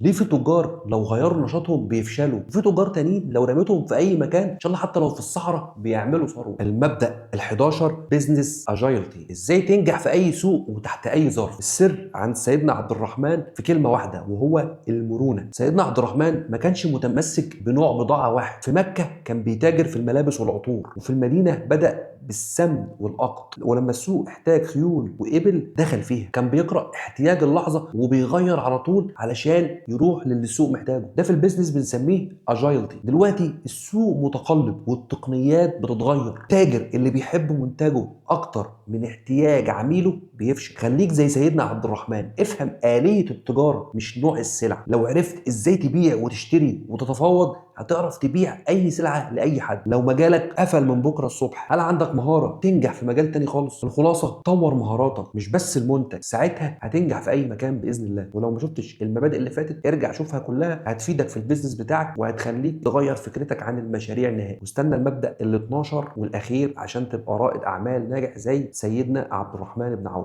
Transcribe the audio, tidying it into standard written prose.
ليه في تجار لو غيروا نشاطهم بيفشلوا، وفي تجار تانيين لو رميتهم في اي مكان ان شاء الله حتى لو في الصحراء بيعملوا ثروه؟ المبدأ ال11 بيزنس اجايلتي، ازاي تنجح في اي سوق وتحت اي ظرف. السر عند سيدنا عبد الرحمن في كلمه واحده وهو المرونه. سيدنا عبد الرحمن ما كانش متمسك بنوع بضاعه واحد. في مكه كان بيتاجر في الملابس والعطور، وفي المدينه بدأ بالسمن والقط، ولما السوق احتاج خيول وإبل دخل فيها. كان بيقرأ احتياج اللحظة وبيغير على طول علشان يروح للي السوق محتاجه. ده في البيزنس بنسميه اجايلتي. دلوقتي السوق متقلب والتقنيات بتتغير. التاجر اللي بيحب منتجه اكتر من احتياج عميله بيفشل. خليك زي سيدنا عبد الرحمن، افهم آلية التجارة مش نوع السلع. لو عرفت ازاي تبيع وتشتري وتتفاوض هتعرف تبيع اي سلعة لاي حد. لو مجالك قفل من بكرة الصبح، هل عندك مهارة تنجح في مجال تاني خالص؟ الخلاصة طور مهاراتك مش بس المنتج، ساعتها هتنجح في اي مكان باذن الله. ولو ما شفتش المبادئ اللي فاتت ارجع شوفها كلها، هتفيدك في البيزنس بتاعك وهتخليك تغير فكرتك عن المشاريع نهائي. واستنى المبدأ ال12 والاخير عشان تبقى رائد اعمال ناجح زي سيدنا عبد الرحمن بن عوف.